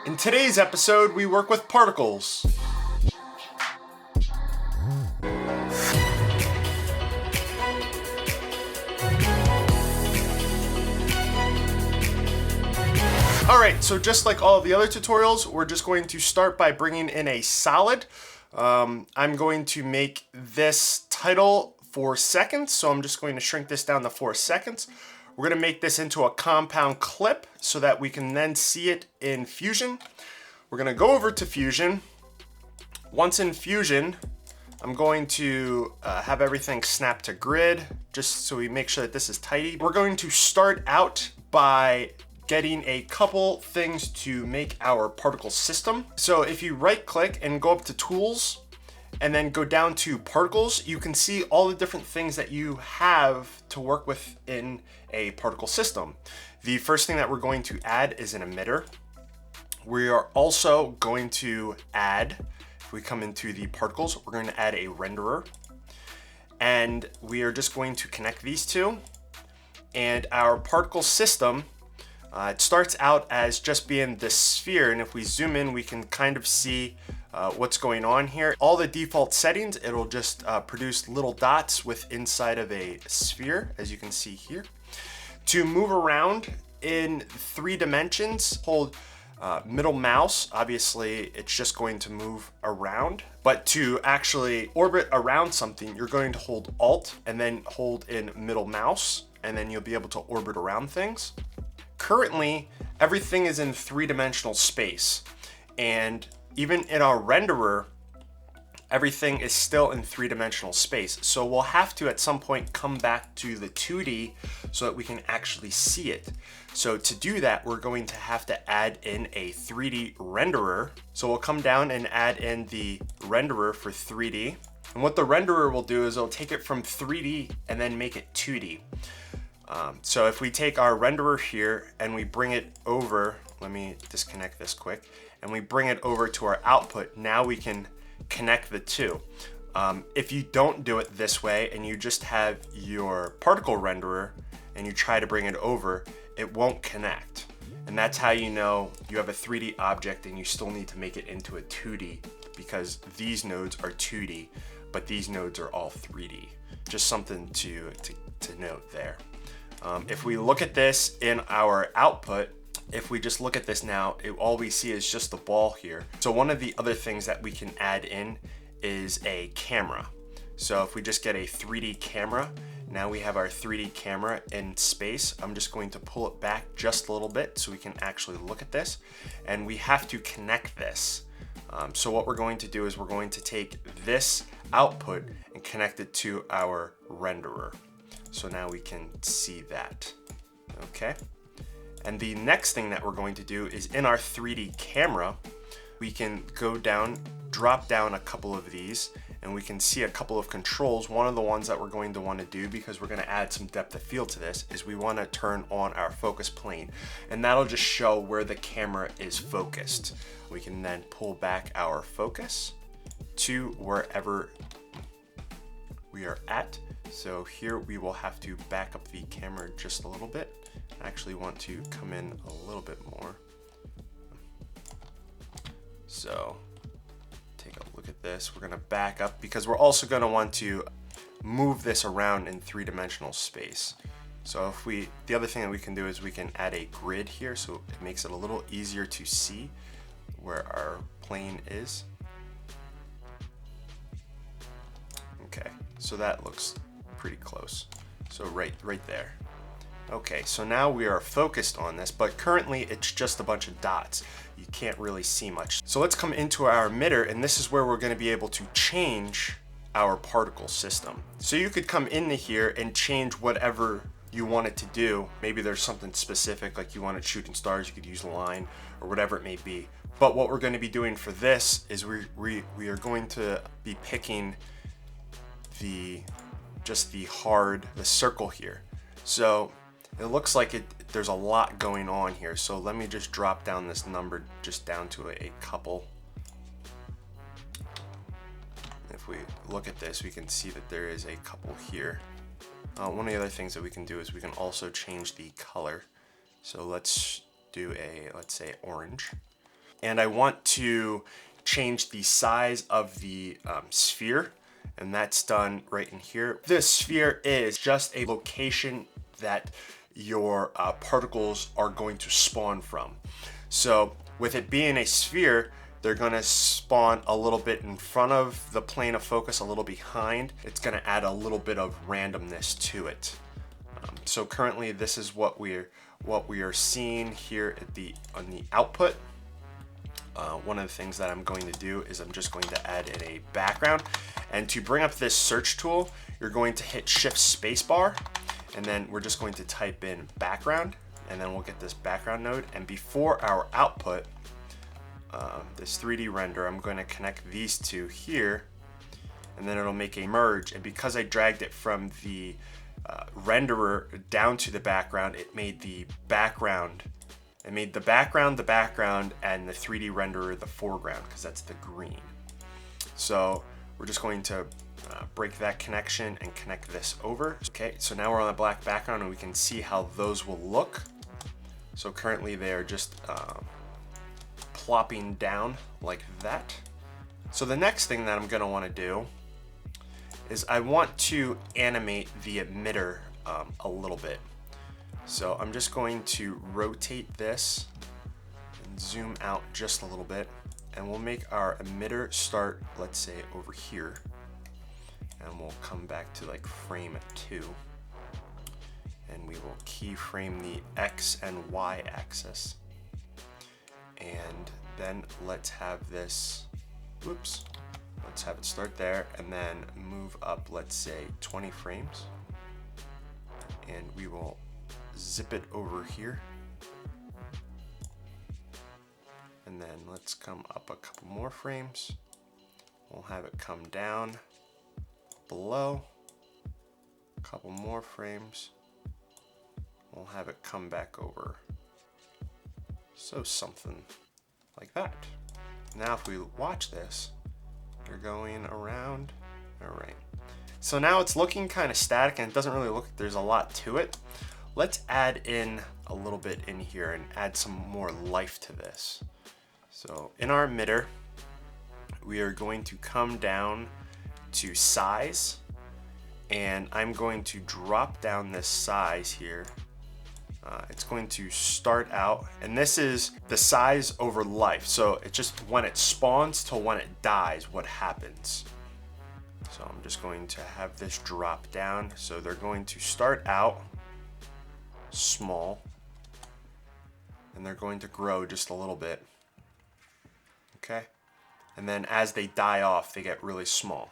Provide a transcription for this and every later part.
In today's episode, we work with particles. Alright, so just like all of the other tutorials, we're just going to start by bringing in a solid. I'm going to make this title 4 seconds, so I'm just going to shrink this down to 4 seconds. We're going to make this into a compound clip so that we can then see it in Fusion. We're going to go over to Fusion. Once in Fusion, I'm going to have everything snap to grid, just so we make sure that this is tidy. We're going to start out by getting a couple things to make our particle system. So if you right click and go up to Tools, and then go down to Particles, you can see all the different things that you have to work with in a particle system. The first thing that we're going to add is an emitter. We are also going to add, if we come into the particles, we're going to add a renderer. And we are just going to connect these two. And our particle system, it starts out as just being this sphere. And if we zoom in, we can kind of see what's going on here. All the default settings, it'll just produce little dots with inside of a sphere, as you can see here. To move around in 3 dimensions, hold middle mouse. Obviously, it's just going to move around. But to actually orbit around something, you're going to hold Alt and then hold in middle mouse, and then you'll be able to orbit around things. Currently, everything is in 3-dimensional space, and even in our renderer, everything is still in 3-dimensional space. So we'll have to at some point come back to the 2D so that we can actually see it. So to do that, we're going to have to add in a 3D renderer. So we'll come down and add in the renderer for 3D. And what the renderer will do is it'll take it from 3D and then make it 2D. So if we take our renderer here and we bring it over, let me disconnect this quick, and we bring it over to our output, now we can connect the two. If you don't do it this way and you just have your particle renderer and you try to bring it over, it won't connect. And that's how you know you have a 3D object and you still need to make it into a 2D, because these nodes are 2D, but these nodes are all 3D. Just something to note there. If we look at this in our output, if we just look at this now, all we see is just the ball here. So one of the other things that we can add in is a camera. So if we just get a 3D camera, now we have our 3D camera in space. I'm just going to pull it back just a little bit so we can actually look at this. And we have to connect this. So what we're going to do is we're going to take this output and connect it to our renderer. So now we can see that, okay? And the next thing that we're going to do is in our 3D camera, we can go down, drop down a couple of these, and we can see a couple of controls. One of the ones that we're going to want to do, because we're going to add some depth of field to this, is we want to turn on our focus plane. And that'll just show where the camera is focused. We can then pull back our focus to wherever we are at. So here we will have to back up the camera just a little bit. I actually want to come in a little bit more. So take a look at this. We're going to back up because we're also going to want to move this around in 3-dimensional space. So the other thing that we can do is we can add a grid here, so it makes it a little easier to see where our plane is. Okay, so that looks pretty close. So right there. Okay, so now we are focused on this, but currently it's just a bunch of dots. You can't really see much. So let's come into our emitter, and this is where we're going to be able to change our particle system. So you could come into here and change whatever you want it to do. Maybe there's something specific, like you want it shooting stars, you could use line or whatever it may be. But what we're going to be doing for this is we are going to be picking the circle here. So it looks like there's a lot going on here. So let me just drop down this number just down to a couple. If we look at this, we can see that there is a couple here. One of the other things that we can do is we can also change the color. So let's do let's say orange. and I want to change the size of the sphere, and that's done right in here. This sphere is just a location that your particles are going to spawn from. So with it being a sphere, they're gonna spawn a little bit in front of the plane of focus, a little behind. It's gonna add a little bit of randomness to it. So currently this is what we are seeing here on the output. One of the things that I'm going to do is I'm just going to add in a background. And to bring up this search tool, you're going to hit Shift Spacebar, and then we're just going to type in background, and then we'll get this background node. And before our output, this 3D render, I'm going to connect these two here, and then it'll make a merge. And because I dragged it from the renderer down to the background, it made the background and the 3D renderer the foreground, because that's the green. So we're just going to break that connection and connect this over. Okay, so now we're on a black background and we can see how those will look. So currently they are just plopping down like that. So the next thing that I'm gonna wanna do is I want to animate the emitter a little bit. So I'm just going to rotate this and zoom out just a little bit, and we'll make our emitter start, let's say, over here, and we'll come back to like frame 2, and we will keyframe the X and Y axis, and then let's have this, whoops, let's have it start there and then move up, let's say 20 frames, and we will zip it over here, and then let's come up a couple more frames. We'll have it come down below, a couple more frames. We'll have it come back over. So something like that. Now if we watch this, you're going around. All right. So now it's looking kind of static and it doesn't really look like there's a lot to it. Let's add in a little bit in here and add some more life to this. So in our emitter, we are going to come down to size, and I'm going to drop down this size here. It's going to start out, and this is the size over life. So it's just when it spawns till when it dies, what happens. So I'm just going to have this drop down. So they're going to start out small, and they're going to grow just a little bit. Okay, and then as they die off, they get really small.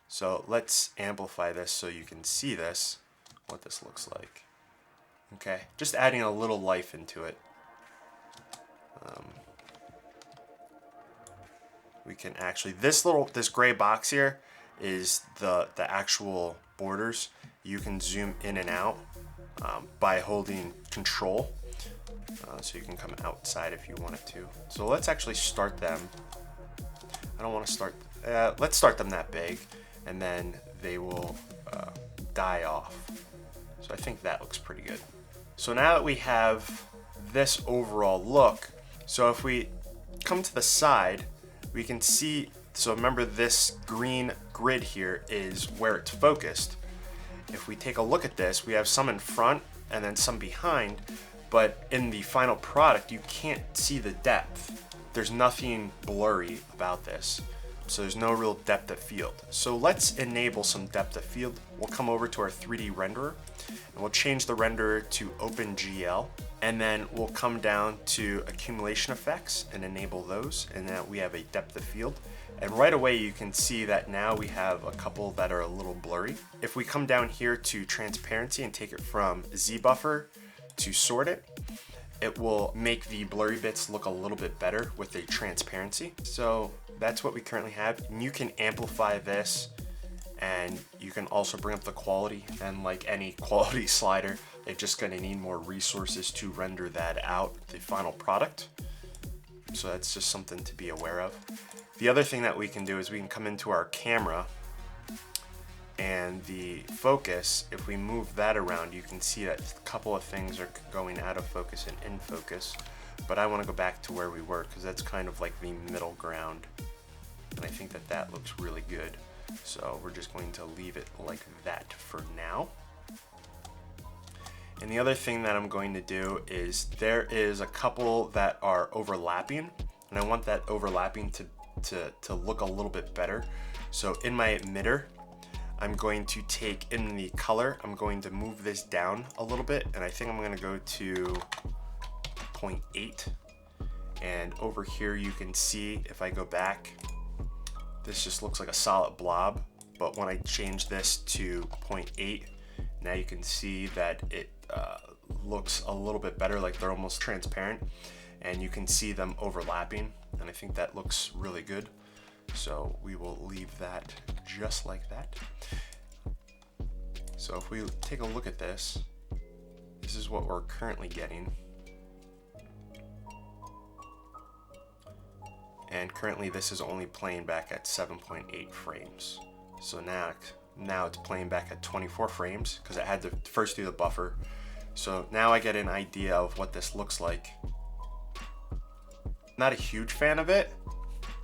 So let's amplify this so you can see this, what this looks like. Okay, just adding a little life into it. We can actually, this gray box here is the actual borders. You can zoom in and out by holding Control. So you can come outside if you wanted to. So let's actually start them. I don't want to start, let's start them that big, and then they will die off. So I think that looks pretty good. So now that we have this overall look, so if we come to the side, we can see, so remember this green grid here is where it's focused. If we take a look at this, we have some in front and then some behind, but in the final product, you can't see the depth. There's nothing blurry about this. So there's no real depth of field. So let's enable some depth of field. We'll come over to our 3D renderer, and we'll change the renderer to opengl, and then we'll come down to accumulation effects and enable those, and now we have a depth of field. And right away you can see that now we have a couple that are a little blurry. If we come down here to transparency and take it from Z buffer to sort it, it will make the blurry bits look a little bit better with the transparency. So that's what we currently have. And you can amplify this, and you can also bring up the quality, and like any quality slider, they're just gonna need more resources to render that out, the final product. So that's just something to be aware of. The other thing that we can do is we can come into our camera, and the focus, if we move that around, you can see that a couple of things are going out of focus and in focus. but I want to go back to where we were because that's kind of like the middle ground. And I think that that looks really good. So we're just going to leave it like that for now. And the other thing that I'm going to do is there is a couple that are overlapping, and I want that overlapping to look a little bit better. So in my emitter, I'm going to take in the color, I'm going to move this down a little bit, and I think I'm going to go to 0.8. And over here you can see, if I go back, this just looks like a solid blob. But when I change this to 0.8, now you can see that it looks a little bit better, like they're almost transparent, and you can see them overlapping, and I think that looks really good. So we will leave that just like that. So if we take a look at this, this is what we're currently getting. And currently this is only playing back at 7.8 frames. So now it's playing back at 24 frames because it had to first do the buffer. So now I get an idea of what this looks like. Not a huge fan of it.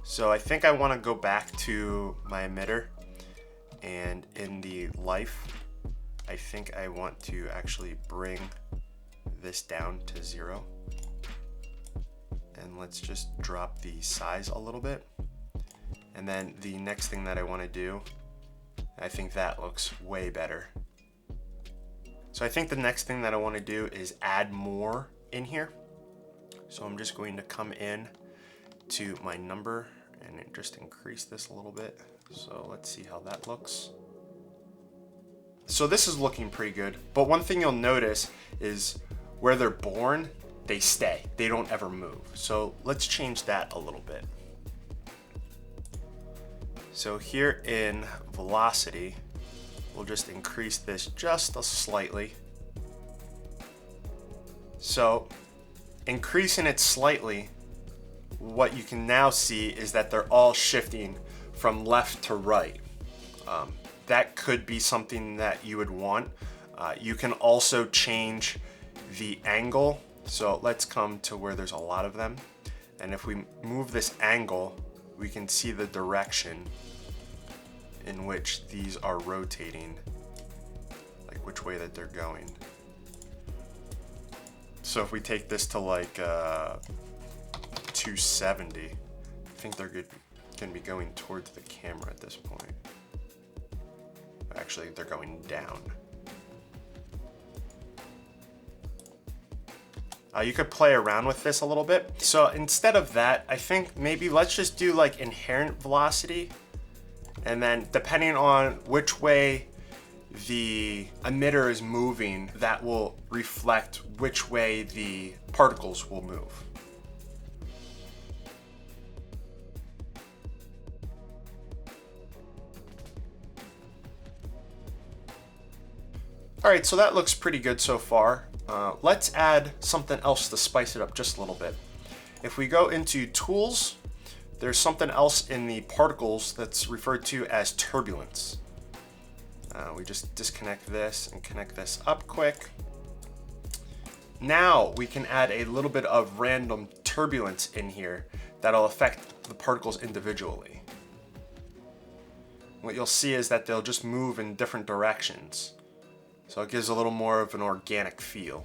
So I think I want to go back to my emitter, and in the life, I think I want to actually bring this down to 0. And let's just drop the size a little bit. And then the next thing that I want to do, I think that looks way better. So I think the next thing that I want to do is add more in here. So I'm just going to come in to my number and just increase this a little bit. So let's see how that looks. So this is looking pretty good, but one thing you'll notice is where they're born, they stay. They don't ever move. So let's change that a little bit. So here in velocity, we'll just increase this just slightly. So increasing it slightly, what you can now see is that they're all shifting from left to right. That could be something that you would want. You can also change the angle. So let's come to where there's a lot of them. And if we move this angle, we can see the direction in which these are rotating, like which way that they're going. So if we take this to like 270, I think they're going to be going towards the camera at this point. Actually, they're going down. You could play around with this a little bit. So instead of that, I think maybe let's just do like inherent velocity. And then depending on which way the emitter is moving, that will reflect which way the particles will move. All right, so that looks pretty good so far. Let's add something else to spice it up just a little bit. If we go into tools, there's something else in the particles that's referred to as turbulence. We just disconnect this and connect this up quick. Now we can add a little bit of random turbulence in here that'll affect the particles individually. What you'll see is that they'll just move in different directions. So it gives a little more of an organic feel.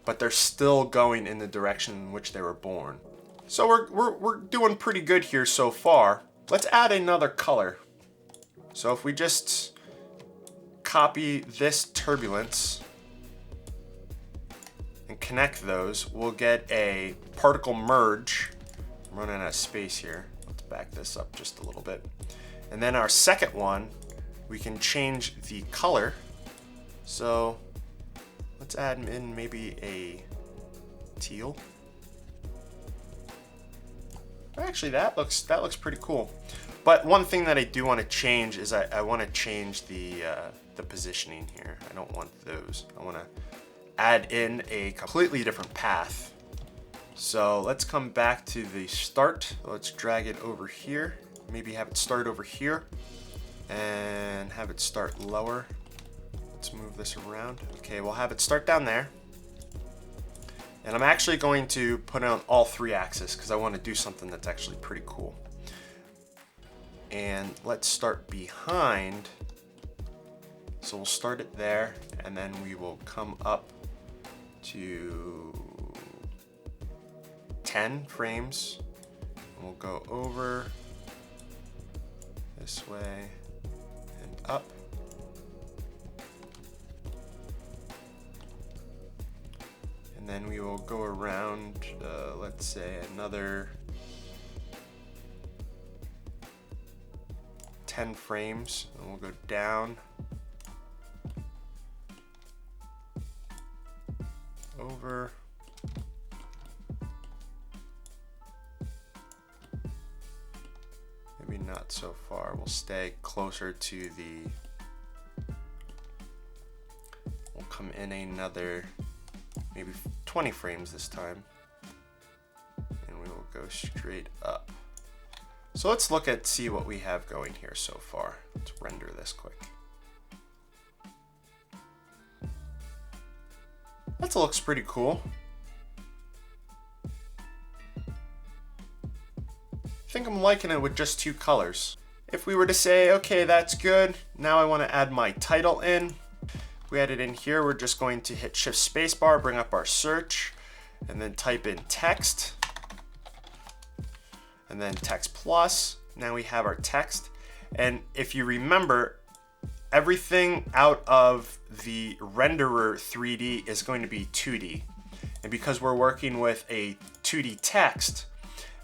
But they're still going in the direction in which they were born. So we're doing pretty good here so far. Let's add another color. So if we just copy this turbulence and connect those, we'll get a particle merge. I'm running out of space here. Let's back this up just a little bit. And then our second one, we can change the color. So let's add in maybe a teal. Actually, that looks pretty cool. But one thing that I do want to change is I want to change the positioning here. I don't want those. I want to add in a completely different path. So let's come back to the start. Let's drag it over here. Maybe have it start over here and have it start lower. Let's move this around. Okay, we'll have it start down there. And I'm actually going to put it on all 3 axes because I want to do something that's actually pretty cool. And let's start behind. So we'll start it there, and then we will come up to 10 frames. And we'll go over this way and up. And then we will go around, let's say another 10 frames, and we'll go down, over, maybe not so far. We'll stay closer to the, we'll come in another maybe 20 frames this time, and we will go straight up. So let's look at, see what we have going here so far. Let's render this quick. That looks pretty cool. I think I'm liking it with just 2 colors. If we were to say, okay, that's good, now I want to add my title in. If we add it in here, we're just going to hit Shift Spacebar, bring up our search, and then type in text, and then text plus. Now we have our text. And if you remember, everything out of the renderer 3D is going to be 2D. And because we're working with a 2D text,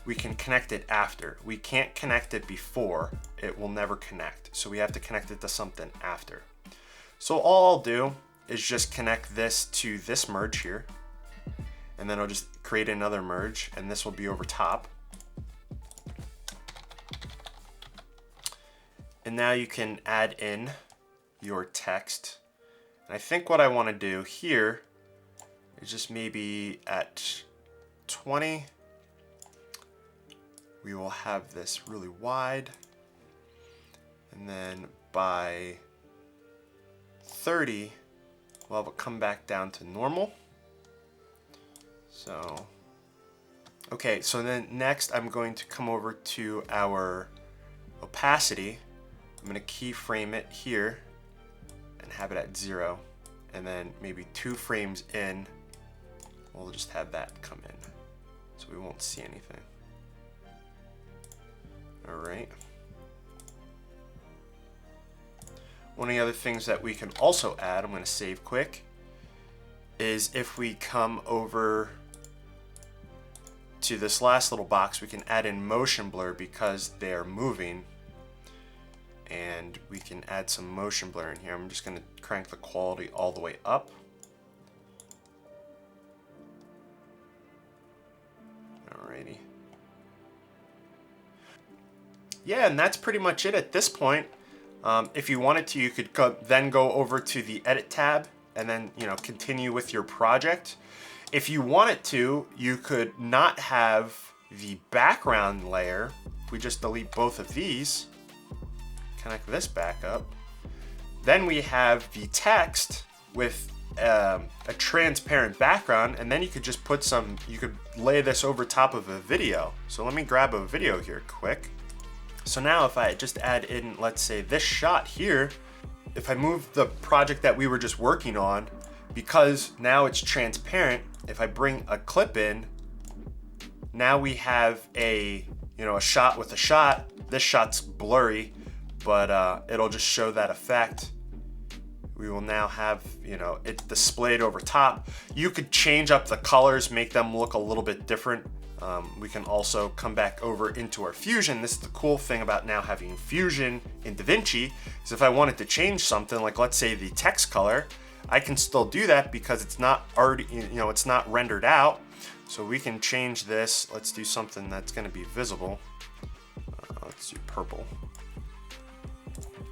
we can connect it after. We can't connect it before. It will never connect. So we have to connect it to something after. So all I'll do is just connect this to this merge here. And then I'll just create another merge, and this will be over top. And now you can add in your text. And I think what I want to do here is just maybe at 20, we will have this really wide. And then by 30, we'll have it come back down to normal. So, okay, so then next I'm going to come over to our opacity. I'm going to keyframe it here and have it at 0. And then maybe 2 frames in, we'll just have that come in. So we won't see anything. All right. One of the other things that we can also add, I'm going to save quick, is if we come over to this last little box, we can add in motion blur because they're moving. And we can add some motion blur in here. I'm just going to crank the quality all the way up. Alrighty. Yeah, and that's pretty much it at this point. If you wanted to, you could then go over to the Edit tab and then, you know, continue with your project. If you wanted to, you could not have the background layer. If we just delete both of these, connect this back up, then we have the text with a transparent background, and then you could just put some, you could lay this over top of a video. So let me grab a video here quick. So now if I just add in, let's say this shot here, if I move the project that we were just working on, because now it's transparent, if I bring a clip in, now we have a, you know, a shot with a shot. This shot's blurry, but it'll just show that effect. We will now have, you know, it displayed over top. You could change up the colors, make them look a little bit different. We can also come back over into our Fusion. This is the cool thing about now having Fusion in DaVinci, is if I wanted to change something, like let's say the text color, I can still do that because it's not already, you know, it's not rendered out. So we can change this. Let's do something that's going to be visible. Let's do purple.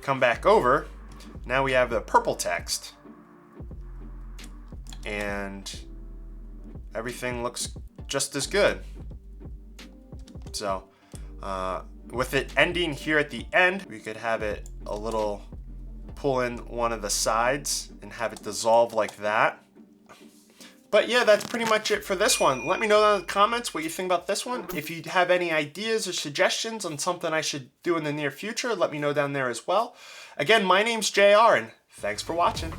Come back over. Now we have the purple text. And everything looks just as good. So with it ending here at the end, we could have it a little, pull in one of the sides and have it dissolve like that. But yeah, that's pretty much it for this one. Let me know down in the comments what you think about this one. If you have any ideas or suggestions on something I should do in the near future, let me know down there as well. Again, my name's JR, and thanks for watching.